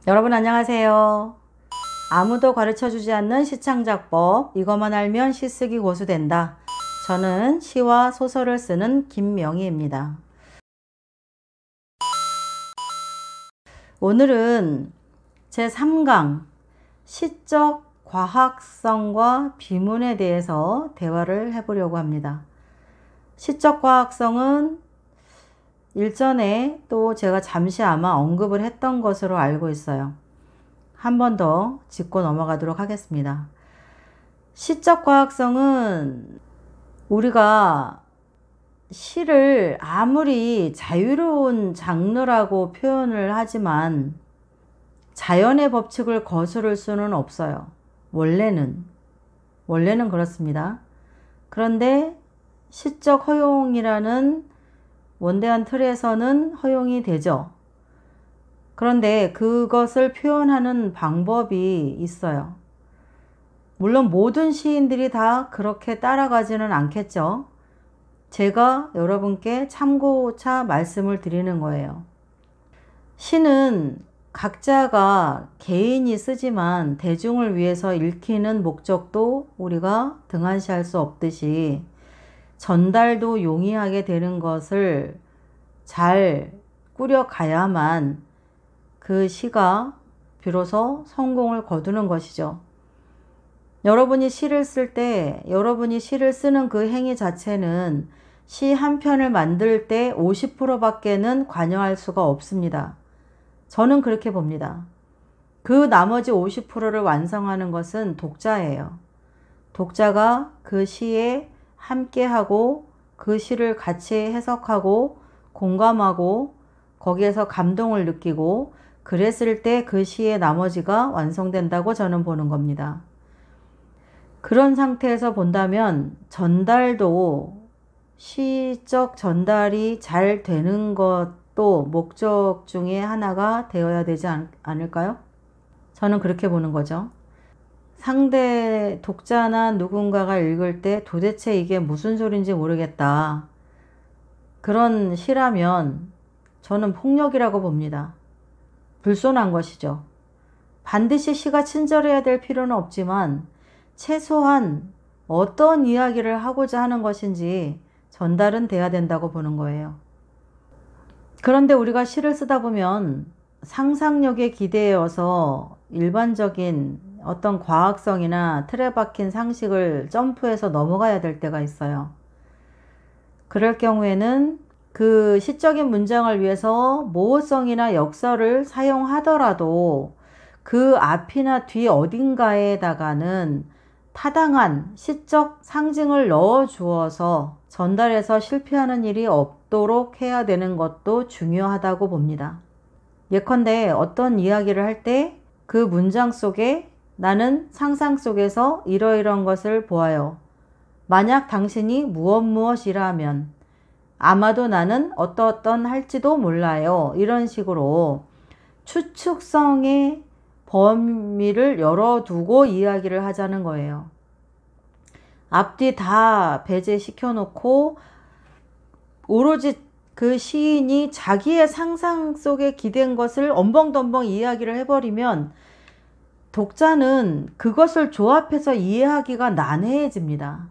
여러분 안녕하세요. 아무도 가르쳐주지 않는 시창작법, 이것만 알면 시쓰기 고수된다. 저는 시와 소설을 쓰는 김명희입니다. 오늘은 제3강 시적 과학성과 비문에 대해서 대화를 해보려고 합니다. 시적 과학성은 일전에 또 제가 잠시 아마 언급을 했던 것으로 알고 있어요. 한 번 더 짚고 넘어가도록 하겠습니다. 시적 과학성은 우리가 시를 아무리 자유로운 장르라고 표현을 하지만 자연의 법칙을 거스를 수는 없어요. 원래는 그렇습니다. 그런데 시적 허용이라는 원대한 틀에서는 허용이 되죠. 그런데 그것을 표현하는 방법이 있어요. 물론 모든 시인들이 다 그렇게 따라가지는 않겠죠. 제가 여러분께 참고차 말씀을 드리는 거예요. 시는 각자가 개인이 쓰지만 대중을 위해서 읽히는 목적도 우리가 등한시할 수 없듯이 전달도 용이하게 되는 것을 잘 꾸려가야만 그 시가 비로소 성공을 거두는 것이죠. 여러분이 시를 쓸 때, 여러분이 시를 쓰는 그 행위 자체는 시 한 편을 만들 때 50%밖에는 관여할 수가 없습니다. 저는 그렇게 봅니다. 그 나머지 50%를 완성하는 것은 독자예요. 독자가 그 시에 함께하고 그 시를 같이 해석하고 공감하고 거기에서 감동을 느끼고 그랬을 때 그 시의 나머지가 완성된다고 저는 보는 겁니다. 그런 상태에서 본다면 전달도 시적 전달이 잘 되는 것도 목적 중에 하나가 되어야 되지 않을까요? 저는 그렇게 보는 거죠. 상대 독자나 누군가가 읽을 때 도대체 이게 무슨 소린지 모르겠다. 그런 시라면 저는 폭력이라고 봅니다. 불손한 것이죠. 반드시 시가 친절해야 될 필요는 없지만 최소한 어떤 이야기를 하고자 하는 것인지 전달은 돼야 된다고 보는 거예요. 그런데 우리가 시를 쓰다 보면 상상력에 기대어서 일반적인 어떤 과학성이나 틀에 박힌 상식을 점프해서 넘어가야 될 때가 있어요. 그럴 경우에는 그 시적인 문장을 위해서 모호성이나 역설을 사용하더라도 그 앞이나 뒤 어딘가에다가는 타당한 시적 상징을 넣어 주어서 전달해서 실패하는 일이 없도록 해야 되는 것도 중요하다고 봅니다. 예컨대 어떤 이야기를 할 때 그 문장 속에 나는 상상 속에서 이러이러한 것을 보아요. 만약 당신이 무엇이라면 아마도 나는 어떤 할지도 몰라요. 이런 식으로 추측성의 범위를 열어두고 이야기를 하자는 거예요. 앞뒤 다 배제시켜 놓고 오로지 그 시인이 자기의 상상 속에 기댄 것을 엄벙덤벙 이야기를 해버리면 독자는 그것을 조합해서 이해하기가 난해해집니다.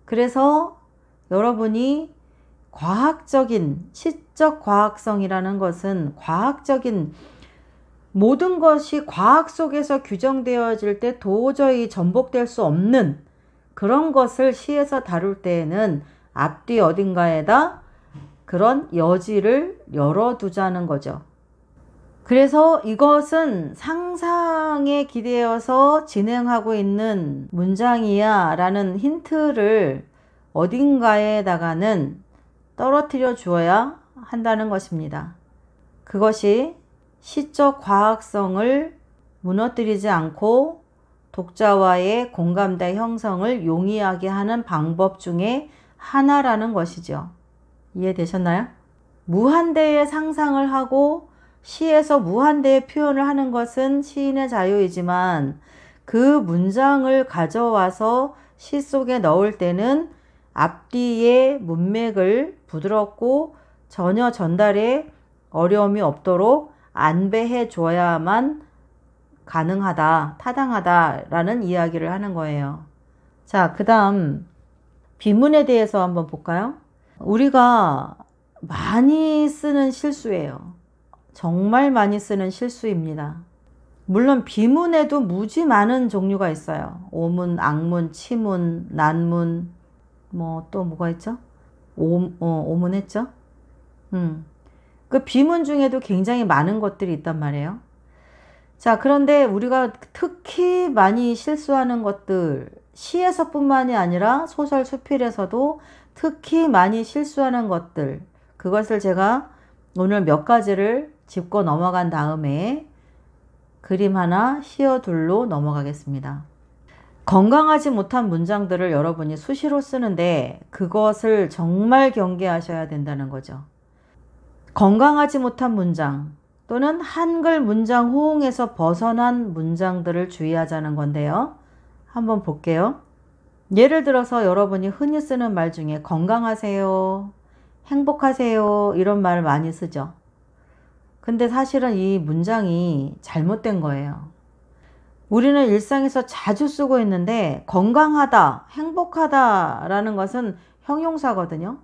그래서 여러분이 과학적인 시적 과학성이라는 것은 과학적인 모든 것이 과학 속에서 규정되어질 때 도저히 전복될 수 없는 그런 것을 시에서 다룰 때에는 앞뒤 어딘가에다 그런 여지를 열어두자는 거죠. 그래서 이것은 상상에 기대어서 진행하고 있는 문장이야 라는 힌트를 어딘가에다가는 떨어뜨려 주어야 한다는 것입니다. 그것이 시적 과학성을 무너뜨리지 않고 독자와의 공감대 형성을 용이하게 하는 방법 중에 하나라는 것이죠. 이해되셨나요? 무한대의 상상을 하고 시에서 무한대의 표현을 하는 것은 시인의 자유이지만 그 문장을 가져와서 시 속에 넣을 때는 앞뒤의 문맥을 부드럽고 전혀 전달에 어려움이 없도록 안배해 줘야만 가능하다, 타당하다라는 이야기를 하는 거예요. 자, 그 다음 비문에 대해서 한번 볼까요? 우리가 많이 쓰는 실수예요. 정말 많이 쓰는 실수입니다. 물론 비문에도 무지 많은 종류가 있어요. 오문, 악문, 치문, 난문, 뭐 또 뭐가 있죠? 오문 했죠? 그 비문 중에도 굉장히 많은 것들이 있단 말이에요. 자, 그런데 우리가 특히 많이 실수하는 것들, 시에서뿐만이 아니라 소설 수필에서도 특히 많이 실수하는 것들, 그것을 제가 오늘 몇 가지를 짚고 넘어간 다음에 그림 하나 씌어둘로 넘어가겠습니다. 건강하지 못한 문장들을 여러분이 수시로 쓰는데 그것을 정말 경계하셔야 된다는 거죠. 건강하지 못한 문장 또는 한글 문장 호응에서 벗어난 문장들을 주의하자는 건데요. 한번 볼게요. 예를 들어서 여러분이 흔히 쓰는 말 중에 건강하세요, 행복하세요 이런 말 많이 쓰죠. 근데 사실은 이 문장이 잘못된 거예요. 우리는 일상에서 자주 쓰고 있는데 건강하다, 행복하다 라는 것은 형용사거든요.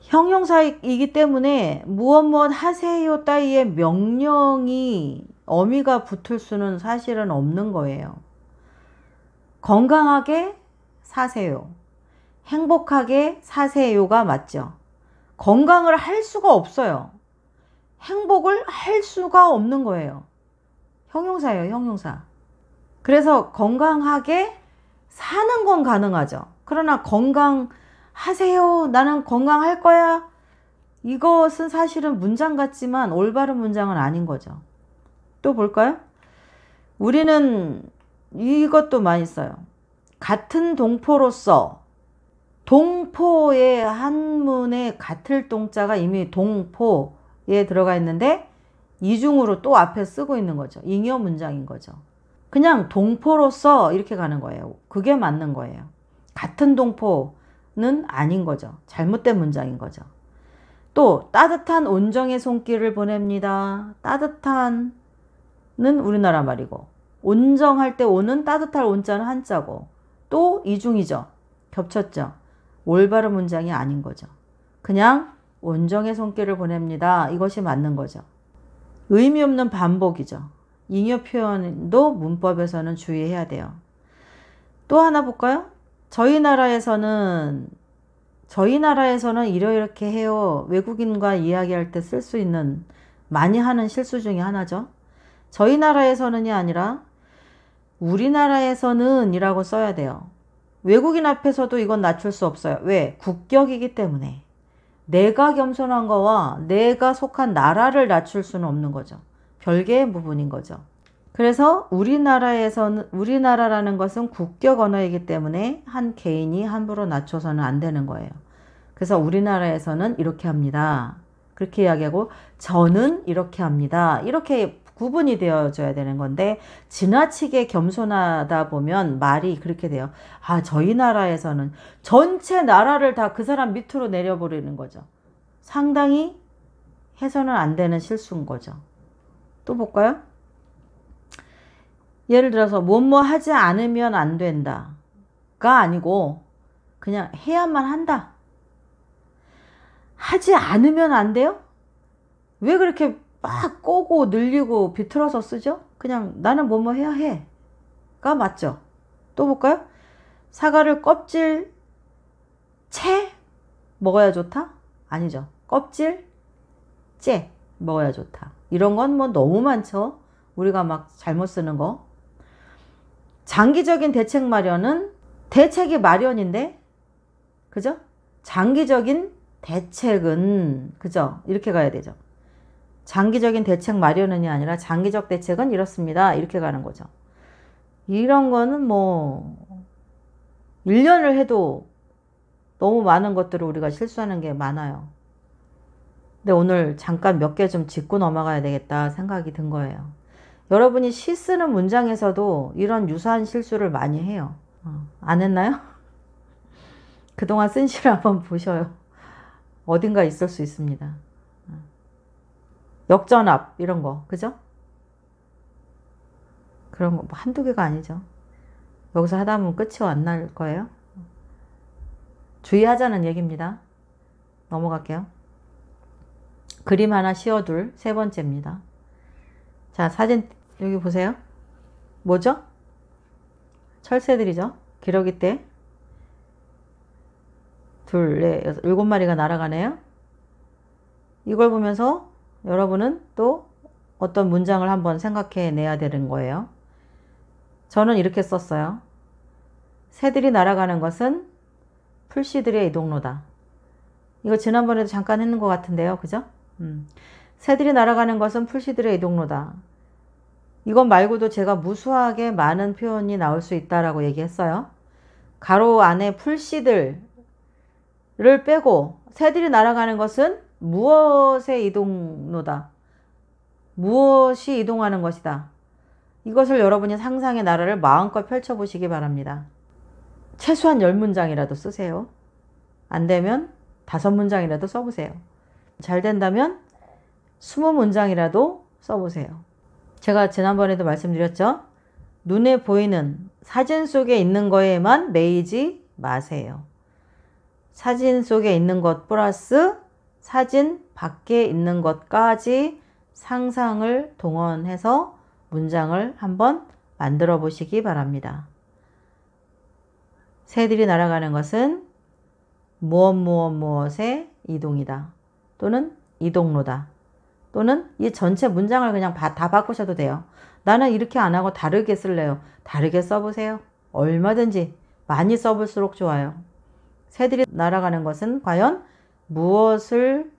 형용사이기 때문에 무엇 하세요 따위의 명령이 어미가 붙을 수는 사실은 없는 거예요. 건강하게 사세요, 행복하게 사세요가 맞죠. 건강을 할 수가 없어요. 행복을 할 수가 없는 거예요. 형용사예요, 형용사. 그래서 건강하게 사는 건 가능하죠. 그러나 건강하세요, 나는 건강할 거야, 이것은 사실은 문장 같지만 올바른 문장은 아닌 거죠. 또 볼까요? 우리는 이것도 많이 써요. 같은 동포로서, 동포의 한문에 같을 동자가 이미 동포에 들어가 있는데 이중으로 또 앞에 쓰고 있는 거죠. 잉여 문장인 거죠. 그냥 동포로서 이렇게 가는 거예요. 그게 맞는 거예요. 같은 동포는 아닌 거죠. 잘못된 문장인 거죠. 또 따뜻한 온정의 손길을 보냅니다. 따뜻한은 우리나라 말이고 온정할 때 온은 따뜻할 온자는 한자고 또 이중이죠. 겹쳤죠. 올바른 문장이 아닌 거죠. 그냥 온정의 손길을 보냅니다. 이것이 맞는 거죠. 의미 없는 반복이죠. 잉여 표현도 문법에서는 주의해야 돼요. 또 하나 볼까요? 저희 나라에서는 이렇게 해요. 외국인과 이야기할 때 쓸 수 있는 많이 하는 실수 중에 하나죠. 저희 나라에서는이 아니라 우리나라에서는 이라고 써야 돼요. 외국인 앞에서도 이건 낮출 수 없어요. 왜? 국격이기 때문에. 내가 겸손한 거와 내가 속한 나라를 낮출 수는 없는 거죠. 별개의 부분인 거죠. 그래서 우리나라라는 것은 국격 언어이기 때문에 한 개인이 함부로 낮춰서는 안 되는 거예요. 그래서 우리나라에서는 이렇게 합니다. 그렇게 이야기하고 저는 이렇게 합니다. 이렇게 구분이 되어져야 되는 건데 지나치게 겸손하다 보면 말이 그렇게 돼요. 아, 저희 나라에서는 전체 나라를 다 그 사람 밑으로 내려버리는 거죠. 상당히 해서는 안 되는 실수인 거죠. 또 볼까요? 예를 들어서 뭐뭐 하지 않으면 안 된다가 아니고 그냥 해야만 한다. 하지 않으면 안 돼요? 왜 그렇게 막 꼬고 늘리고 비틀어서 쓰죠? 그냥 나는 뭐뭐 해야 해가 맞죠? 또 볼까요? 사과를 껍질 채 먹어야 좋다? 아니죠. 껍질 째 먹어야 좋다. 이런 건 뭐 너무 많죠. 우리가 막 잘못 쓰는 거. 장기적인 대책 마련은 대책이 마련인데 그죠? 장기적인 대책은 그죠? 이렇게 가야 되죠. 장기적인 대책 마련은이 아니라 장기적 대책은 이렇습니다. 이렇게 가는 거죠. 이런 거는 뭐 1년을 해도 너무 많은 것들을 우리가 실수하는 게 많아요. 근데 오늘 잠깐 몇 개 좀 짚고 넘어가야 되겠다 생각이 든 거예요. 여러분이 시 쓰는 문장에서도 이런 유사한 실수를 많이 해요. 안 했나요? 그동안 쓴 시를 한번 보셔요. 어딘가 있을 수 있습니다. 역전압 이런 거 그죠? 그런 거 뭐 한두 개가 아니죠. 여기서 하다 보면 끝이 안 날 거예요. 주의하자는 얘기입니다. 넘어갈게요. 그림 하나 씌워둘 세 번째입니다. 자, 사진 여기 보세요. 뭐죠? 철새들이죠. 기러기 때 둘, 넷, 여섯, 7마리가 날아가네요. 이걸 보면서 여러분은 또 어떤 문장을 한번 생각해 내야 되는 거예요. 저는 이렇게 썼어요. 새들이 날아가는 것은 풀씨들의 이동로다. 이거 지난번에도 잠깐 했는 것 같은데요. 그죠? 새들이 날아가는 것은 풀씨들의 이동로다. 이것 말고도 제가 무수하게 많은 표현이 나올 수 있다라고 얘기했어요. 가로 안에 풀씨들을 빼고 새들이 날아가는 것은 무엇의 이동로다. 무엇이 이동하는 것이다. 이것을 여러분이 상상의 나라를 마음껏 펼쳐보시기 바랍니다. 최소한 10문장이라도 쓰세요. 안 되면 5문장이라도 써보세요. 잘 된다면 20문장이라도 써보세요. 제가 지난번에도 말씀드렸죠. 눈에 보이는 사진 속에 있는 거에만 매이지 마세요. 사진 속에 있는 것 플러스 사진 밖에 있는 것까지 상상을 동원해서 문장을 한번 만들어 보시기 바랍니다. 새들이 날아가는 것은 무엇의 이동이다. 또는 이동로다. 또는 이 전체 문장을 그냥 다 바꾸셔도 돼요. 나는 이렇게 안 하고 다르게 쓸래요. 다르게 써보세요. 얼마든지 많이 써볼수록 좋아요. 새들이 날아가는 것은 과연 무엇을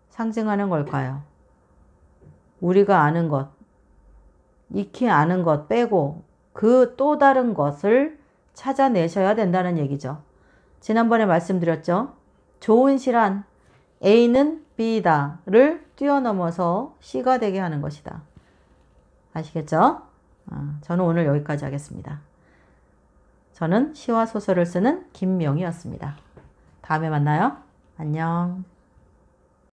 상징하는 걸까요? 우리가 아는 것, 익히 아는 것 빼고 그 또 다른 것을 찾아내셔야 된다는 얘기죠. 지난번에 말씀드렸죠. 좋은 시란 A는 B다를 뛰어넘어서 C가 되게 하는 것이다. 아시겠죠? 저는 오늘 여기까지 하겠습니다. 저는 시와 소설을 쓰는 김명희였습니다. 다음에 만나요. 안녕.